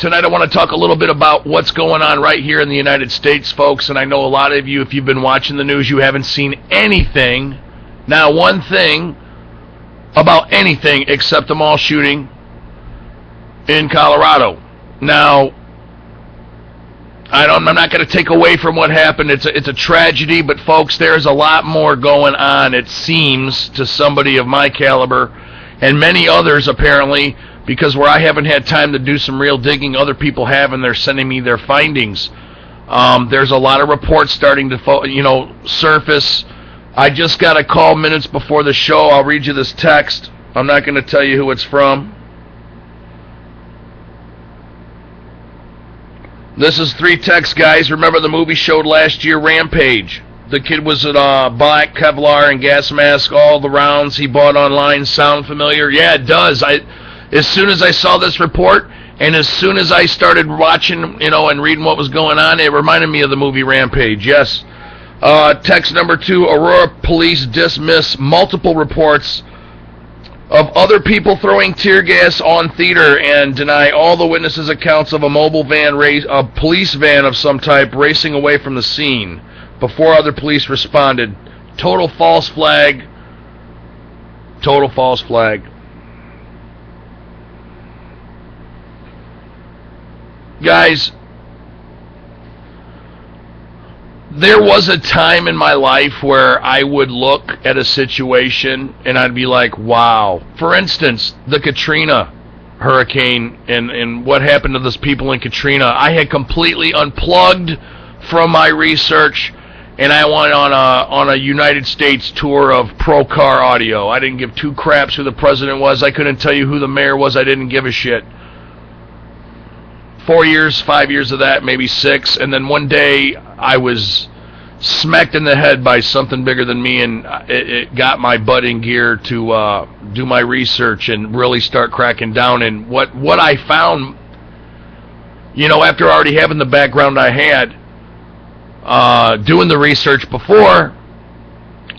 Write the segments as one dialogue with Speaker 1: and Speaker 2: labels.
Speaker 1: Tonight I want to talk a little bit about what's going on right here in the United States, folks, and I know a lot of you, if you've been watching the news, you haven't seen anything, not one thing, about anything except the mall shooting in Colorado. Now, I'm not going to take away from what happened. It's a tragedy, but folks, there's a lot more going on, it seems, to somebody of my caliber, and many others apparently, because where I haven't had time to do some real digging, other people have, and they're sending me their findings. There's a lot of reports starting to surface. I just got a call minutes before the show. I'll read you this text. I'm not going to tell you who it's from. This is 3 texts, guys. Remember the movie showed last year, Rampage. The kid was in black Kevlar and gas mask, all the rounds he bought online. Sound familiar? Yeah, it does. As soon as I saw this report, and as soon as I started watching, and reading what was going on, it reminded me of the movie Rampage. Yes. Text number 2, Aurora police dismiss multiple reports of other people throwing tear gas on theater and deny all the witnesses' accounts of a mobile van, a police van of some type, racing away from the scene before other police responded. Total false flag. Total false flag. Guys, there was a time in my life where I would look at a situation and I'd be like, wow. For instance, the Katrina hurricane and what happened to those people in Katrina. I had completely unplugged from my research, and I went on a United States tour of Pro Car Audio. I didn't give 2 craps who the president was. I couldn't tell you who the mayor was. I didn't give a shit. 4 years, 5 years of that, maybe 6, and then one day I was smacked in the head by something bigger than me, and it got my butt in gear to do my research and really start cracking down. And what I found, after already having the background I had, doing the research before,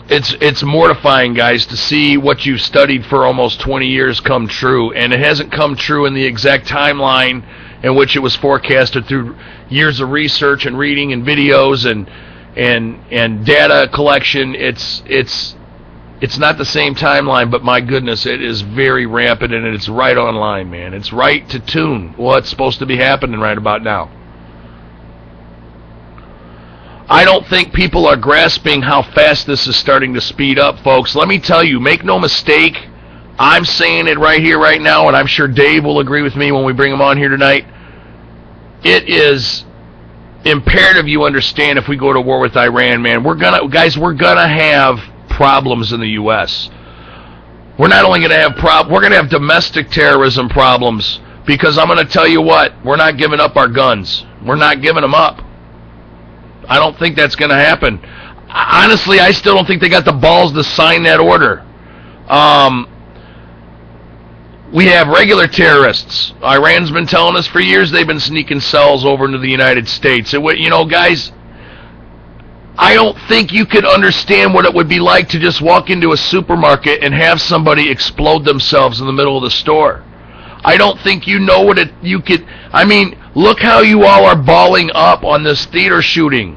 Speaker 1: it's mortifying, guys, to see what you've studied for almost 20 years come true, and it hasn't come true in the exact timeline in which it was forecasted through years of research and reading and videos and data collection. It's not the same timeline, but my goodness, it is very rampant, and it's right on line, man. It's right to tune what's supposed to be happening right about now. I don't think people are grasping how fast this is starting to speed up, folks. Let me tell you, make no mistake, I'm saying it right here, right now, and I'm sure Dave will agree with me when we bring him on here tonight. It is imperative you understand, if we go to war with Iran, man, we're gonna have problems in the U.S. We're not only gonna have we're gonna have domestic terrorism problems, because I'm gonna tell you what, we're not giving up our guns. We're not giving them up. I don't think that's gonna happen. Honestly, I still don't think they got the balls to sign that order. We have regular terrorists. Iran's been telling us for years they've been sneaking cells over into the United States. Guys, I don't think you could understand what it would be like to just walk into a supermarket and have somebody explode themselves in the middle of the store. I don't think you know what you could. I mean, look how you all are balling up on this theater shooting.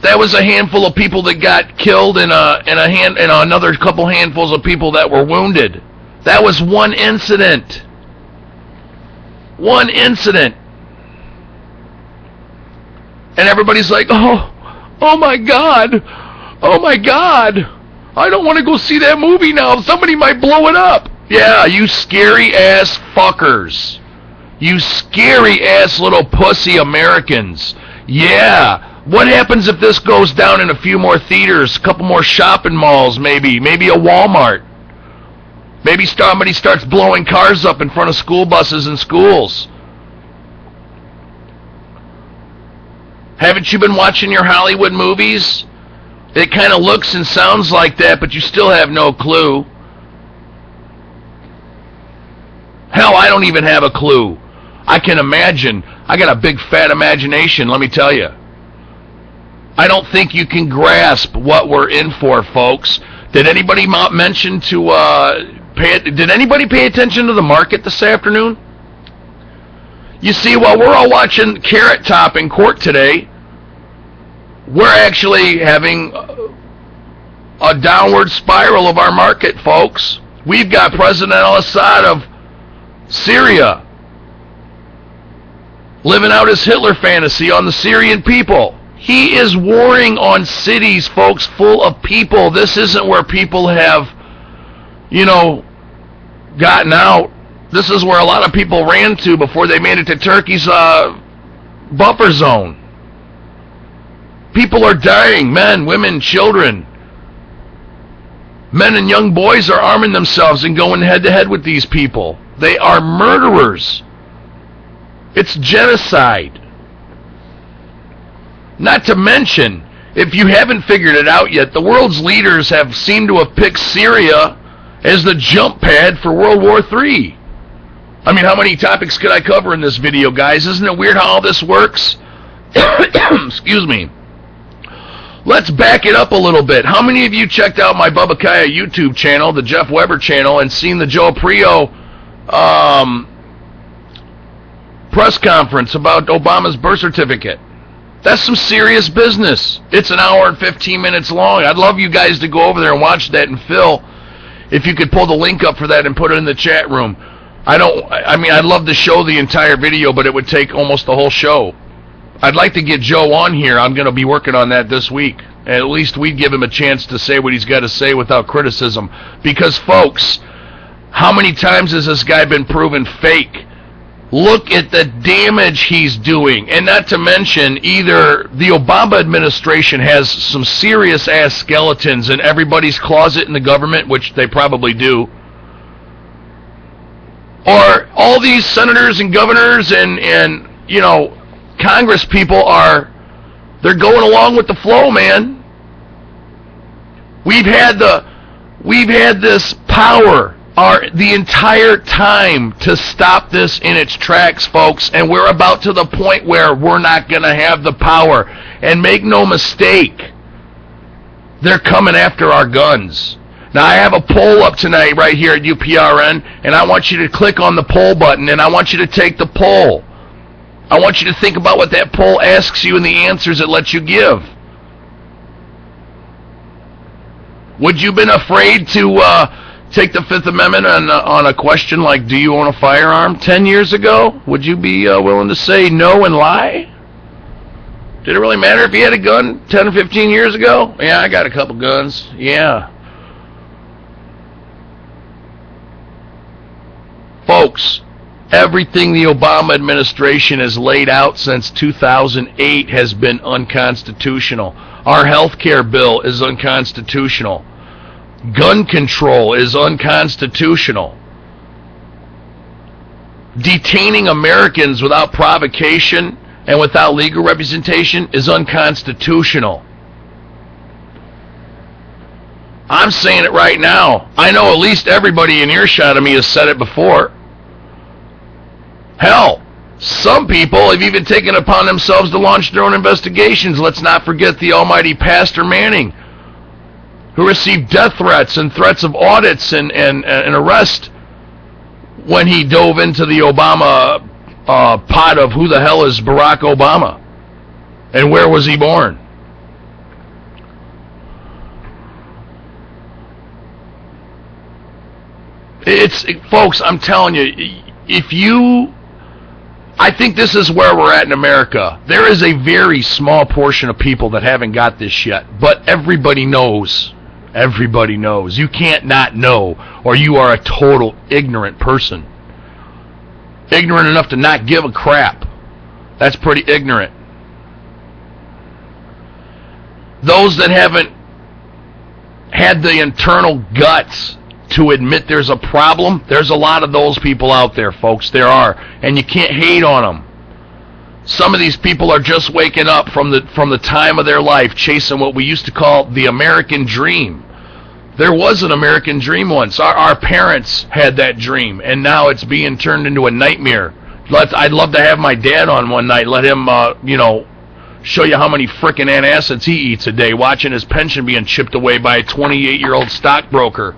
Speaker 1: That was a handful of people that got killed and another couple handfuls of people that were wounded. That was one incident. One incident. And everybody's like, oh my God. Oh my God. I don't want to go see that movie now. Somebody might blow it up. Yeah, you scary ass fuckers. You scary ass little pussy Americans. Yeah. What happens if this goes down in a few more theaters, a couple more shopping malls, maybe a Walmart? Maybe somebody starts blowing cars up in front of school buses and schools. Haven't you been watching your Hollywood movies? It kind of looks and sounds like that, but you still have no clue. Hell, I don't even have a clue. I can imagine. I got a big fat imagination, let me tell you. I don't think you can grasp what we're in for, folks. Did anybody mention to Did anybody pay attention to the market this afternoon? You see, while we're all watching Carrot Top in court today, we're actually having a downward spiral of our market, folks. We've got President al-Assad of Syria living out his Hitler fantasy on the Syrian people. He is warring on cities, folks, full of people. This isn't where people have, gotten out. This is where a lot of people ran to before they made it to Turkey's buffer zone. People are dying, men, women, children. Men and young boys are arming themselves and going head-to-head with these people. They are murderers. It's genocide. Not to mention, if you haven't figured it out yet, the world's leaders have seemed to have picked Syria as the jump pad for World War III. I mean, how many topics could I cover in this video, guys? Isn't it weird how all this works? Excuse me. Let's back it up a little bit. How many of you checked out my Bubba Kaya YouTube channel, the Jeff Weber channel, and seen the Joe Prio press conference about Obama's birth certificate? That's some serious business. It's an hour and 15 minutes long. I'd love you guys to go over there and watch that. And Phil, if you could pull the link up for that and put it in the chat room. I'd love to show the entire video, but it would take almost the whole show. I'd like to get Joe on here. I'm going to be working on that this week. At least we'd give him a chance to say what he's got to say without criticism. Because, folks, how many times has this guy been proven fake? Look at the damage he's doing. And not to mention, either the Obama administration has some serious-ass skeletons in everybody's closet in the government, which they probably do, or all these senators and governors and Congress people they're going along with the flow, man. We've had this power the entire time to stop this in its tracks, folks, and we're about to the point where we're not going to have the power. And make no mistake, they're coming after our guns. Now, I have a poll up tonight right here at UPRN, and I want you to click on the poll button, and I want you to take the poll. I want you to think about what that poll asks you and the answers it lets you give. Would you have been afraid to take the Fifth Amendment on a question like, do you own a firearm 10 years ago? Would you be willing to say no and lie? Did it really matter if you had a gun 10 or 15 years ago? Yeah, I got a couple guns. Yeah. Folks, everything the Obama administration has laid out since 2008 has been unconstitutional. Our health care bill is unconstitutional. Gun control is unconstitutional. Detaining Americans without provocation and without legal representation is unconstitutional. I'm saying it right now. I know at least everybody in earshot of me has said it before. Hell, some people have even taken it upon themselves to launch their own investigations. Let's not forget the almighty Pastor Manning, who received death threats and threats of audits and arrest when he dove into the Obama pot of who the hell is Barack Obama and where was he born. Folks, I'm telling you, I think this is where we're at in America. There is a very small portion of people that haven't got this yet, but everybody knows. Everybody knows. You can't not know, or you are a total ignorant person. Ignorant enough to not give a crap. That's pretty ignorant. Those that haven't had the internal guts to admit there's a problem, there's a lot of those people out there, folks. There are. And you can't hate on them. Some of these people are just waking up from the time of their life chasing what we used to call the American dream. There was an American dream once. Our parents had that dream, and now it's being turned into a nightmare. I'd love to have my dad on one night, let him, show you how many frickin' antacids he eats a day, watching his pension being chipped away by a 28-year-old stockbroker